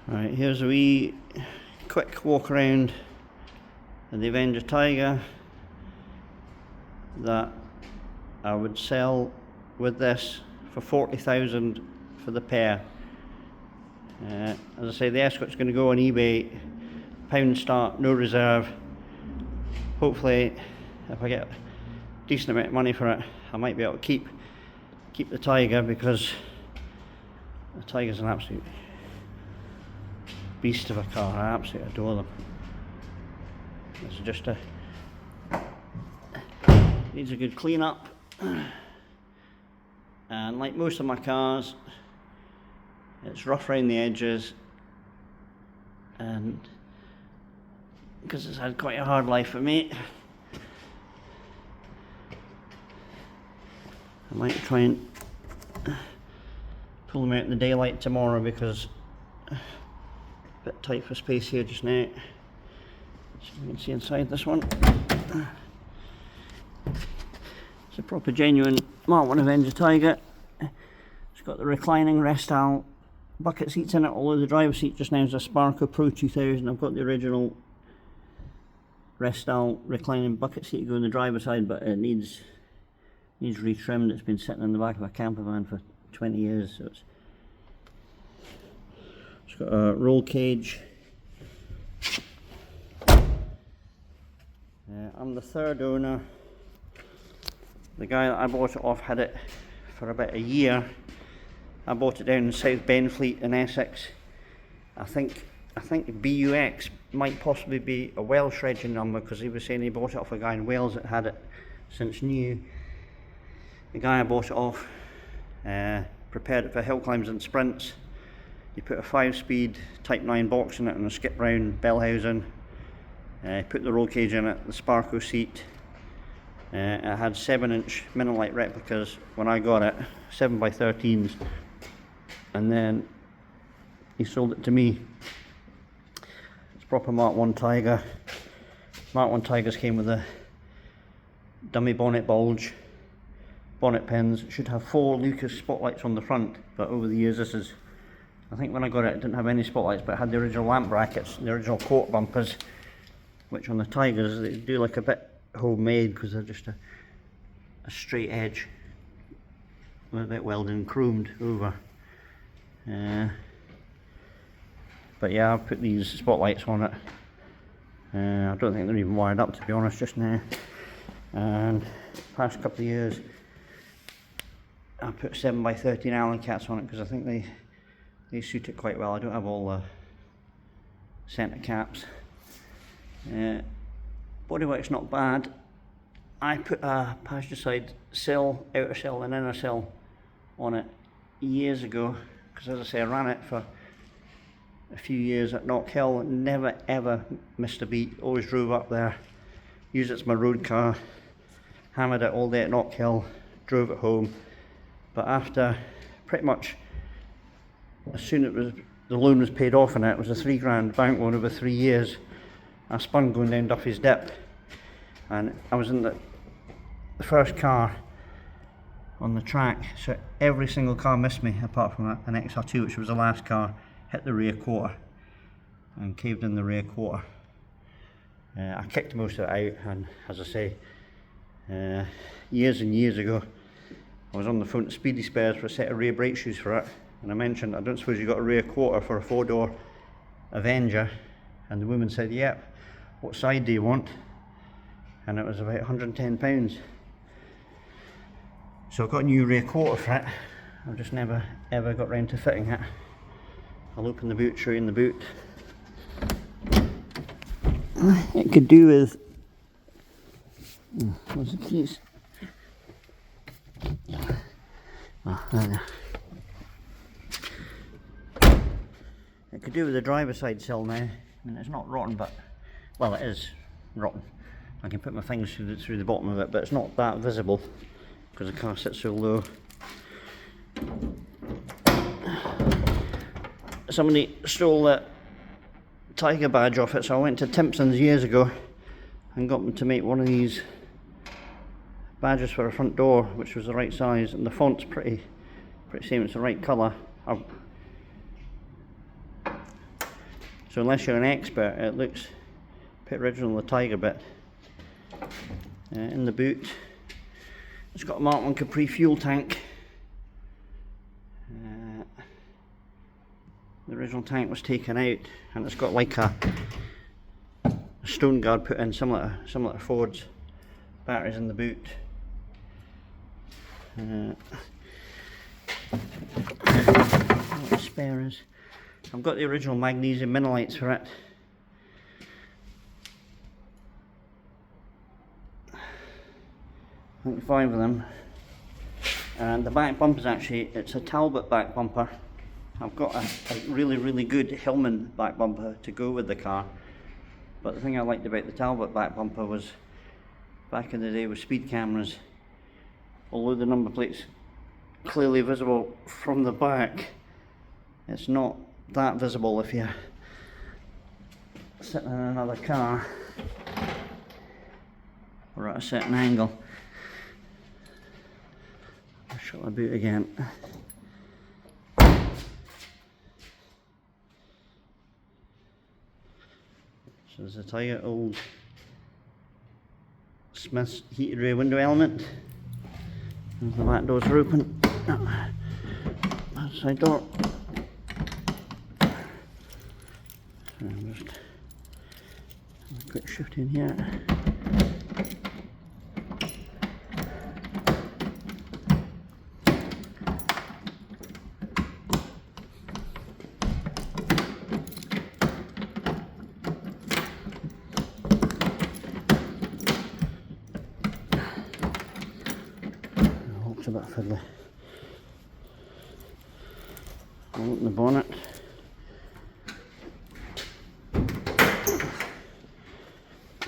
Right, here's a wee quick walk around the Avenger Tiger that I would sell with this for 40,000 for the pair. As I say, the Escort's going to go on eBay, pound start, no reserve. Hopefully, if I get a decent amount of money for it, I might be able to keep the Tiger, because the Tiger's an absolute beast of a car. I absolutely adore them. It's just needs a good clean up, and like most of my cars, it's rough around the edges, and because it's had quite a hard life for me, I might try and pull them out in the daylight tomorrow, because a bit tight for space here just now. So you can see inside this one. It's a proper genuine Mark 1 Avenger Tiger. It's got the reclining rest style bucket seats in it, although the driver's seat just now is a Sparco Pro 2000. I've got the original rest style reclining bucket seat to go on the driver's side, but it needs retrimmed. It's been sitting in the back of a camper van for 20 years, so it's got a roll cage. I'm the third owner. The guy that I bought it off had it for about a year. I bought it down in South Benfleet in Essex. I think BUX might possibly be a Welsh reg number, because he was saying he bought it off a guy in Wales that had it since new. The guy I bought it off prepared it for hill climbs and sprints. He put a 5-speed Type 9 box in it and a skip round bell housing. Put the roll cage in it, the Sparco seat. It had 7-inch Miniline replicas when I got it, 7x13s, and then he sold it to me. It's proper Mark 1 Tiger. Mark 1 Tigers came with a dummy bonnet bulge, bonnet pins. It should have 4 Lucas spotlights on the front, but over the years I think when I got it, it didn't have any spotlights, but it had the original lamp brackets, the original court bumpers, which on the Tigers they do like a bit homemade, because they're just a straight edge with a bit welded and chromed over. But yeah, I've put these spotlights on it. I don't think they're even wired up, to be honest, just now. And past couple of years I put 7x13 Allen cats on it, because I think they suit it quite well. I don't have all the centre caps. Bodywork's not bad. I put a passenger side sill, outer sill and inner sill on it years ago, because as I say, I ran it for a few years at Knockhill, never ever missed a beat, always drove up there, used it as my road car, hammered it all day at Knockhill, drove it home. But after pretty much, as soon as the loan was paid off, and it was a £3,000 bank loan over 3 years, I spun going down Duffy's Dip, and I was in the first car on the track, so every single car missed me apart from an XR2, which was the last car, hit the rear quarter and caved in the rear quarter. I kicked most of it out, and as I say, years and years ago I was on the phone to Speedy Spares for a set of rear brake shoes for it, and I mentioned, I don't suppose you got a rear quarter for a 4-door Avenger, and the woman said, yep, what side do you want? And it was about £110. So I got a new rear quarter for it. I've just never ever got round to fitting it. I'll open the boot, show you in the boot. It could do with, where's the keys? There. It could do with the driver's side sill now. I mean, it's not rotten, but, well, it is rotten. I can put my fingers through the bottom of it, but it's not that visible because the car sits so low. Somebody stole the Tiger badge off it, so I went to Timpson's years ago and got them to make one of these badges for a front door, which was the right size, and the font's pretty same, it's the right colour. So unless you're an expert, it looks a bit original, the Tiger bit. In the boot, it's got a Mark 1 Capri fuel tank. The original tank was taken out, and it's got like a stone guard put in, similar to Ford's. Batteries in the boot. What the spare is. I've got the original magnesium mini lights for it. I think 5 of them. And the back bumper is actually, it's a Talbot back bumper. I've got a really good Hillman back bumper to go with the car. But the thing I liked about the Talbot back bumper was, back in the day with speed cameras, although the number plate's clearly visible from the back, it's not that visible if you're sitting in another car or at a certain angle. I'll shut the boot again. So there's a Tiger old Smith's heated rear window element. There's the back doors are open. Outside door. So I'm just have a quick shift in here. A bit fiddly. I'll open the bonnet.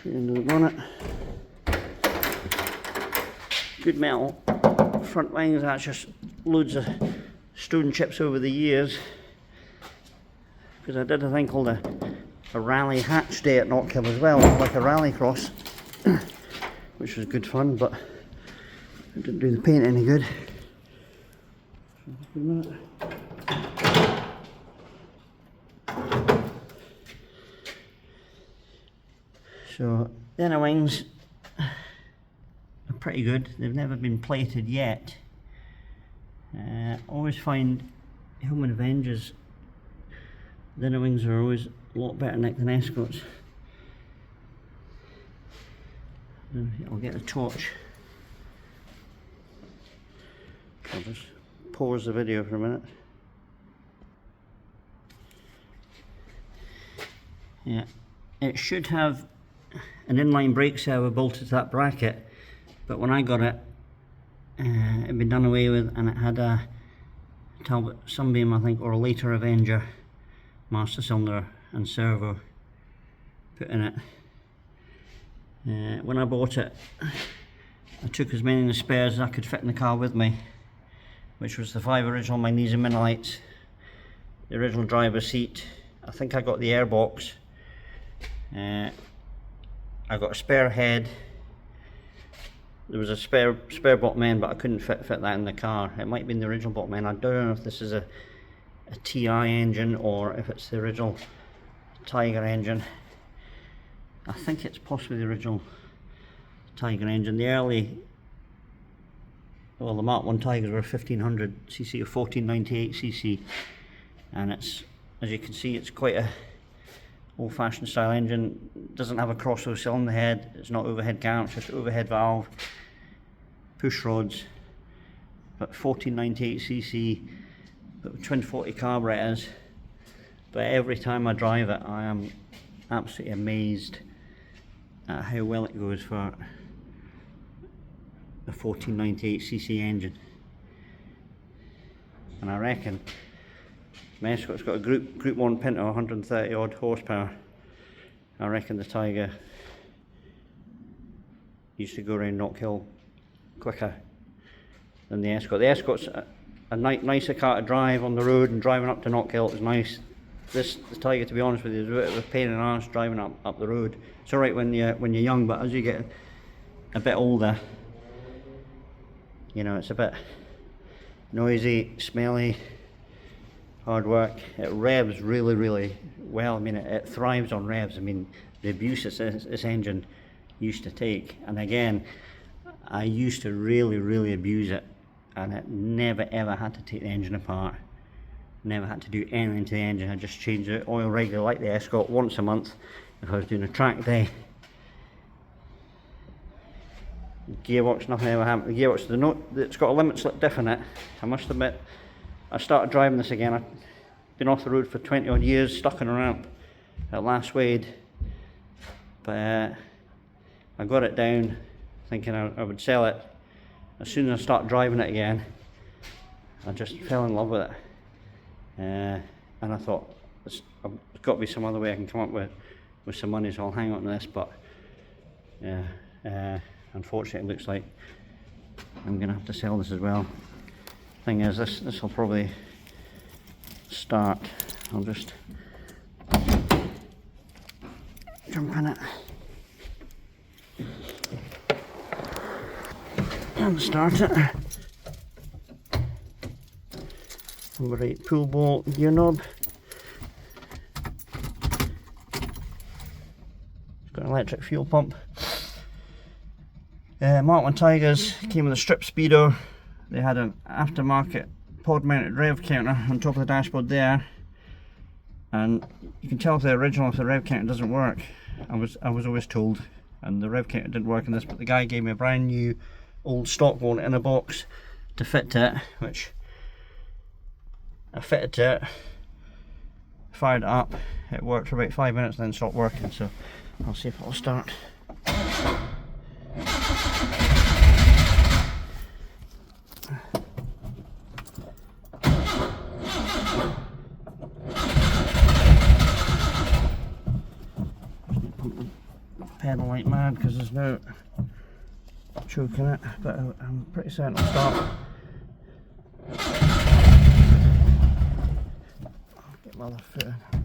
Straight into the bonnet. Good metal. Front wings, that's just loads of stone chips over the years. Because I did a thing called a rally hatch day at Knockhill as well, like a rally cross, which was good fun, but it didn't do the paint any good. So the inner wings are pretty good. They've never been plated yet. I always find Hillman Avengers, the inner wings are always a lot better nick than Escorts. I'll get a torch. I'll just pause the video for a minute. Yeah, it should have an inline brake servo bolted to that bracket, but when I got it, it'd been done away with, and it had a Talbot Sunbeam, I think, or a later Avenger master cylinder and servo put in it. When I bought it, I took as many of the spares as I could fit in the car with me, which was the 5 original magnesium mini lights, the original driver's seat. I think I got the airbox. I got a spare head. There was a spare bottom end, but I couldn't fit that in the car. It might have been the original bottom end. I don't know if this is a TI engine or if it's the original Tiger engine. I think it's possibly the original Tiger engine. The early, well, the Mark 1 Tigers were 1500cc or 1498cc, and it's, as you can see, it's quite a old-fashioned style engine. Doesn't have a crossover cylinder head. It's not overhead cam, it's just overhead valve, push rods, but 1498cc, but with twin 40 carburetors. But every time I drive it, I am absolutely amazed at how well it goes for a 1498cc engine. And I reckon my Escort's got a Group 1 Pinto, 130 odd horsepower. I reckon the Tiger used to go around Knockhill quicker than the Escort. The Escort's a nicer car to drive on the road, and driving up to Knockhill is nice. The Tiger, to be honest with you, is a bit of a pain in the arse driving up the road. It's alright when you're young, but as you get a bit older, you know, it's a bit noisy, smelly, hard work. It revs really, really well. I mean, it thrives on revs. I mean, the abuse this engine used to take, and again, I used to really, really abuse it, and it never ever had to take the engine apart. Never had to do anything to the engine. I just changed the oil regularly like the Escort once a month if I was doing a track day. Gearbox, nothing ever happened. The gearbox, it's got a limit slip diff in it. I must admit, I started driving this again. I've been off the road for 20 odd years, stuck in a ramp at Last Wade. But I got it down thinking I would sell it. As soon as I started driving it again, I just fell in love with it. And I thought, there's got to be some other way I can come up with some money, so I'll hang on to this. But unfortunately, it looks like I'm going to have to sell this as well. Thing is, this will probably start. I'll just jump in it and start it. Number 8 pull bolt gear knob. It's got an electric fuel pump. Mark 1 Tigers came with a strip speedo. They had an aftermarket pod mounted rev counter on top of the dashboard there, and you can tell if the original, if the rev counter doesn't work. I was always told, and the rev counter didn't work in this, but the guy gave me a brand new old stock one in a box to fit to it, which I fitted to it, fired it up, it worked for about 5 minutes and then stopped working, so I'll see if it'll start. Pedal like mad because there's no choking it, but I'm pretty certain it'll start. I'll get my other foot in.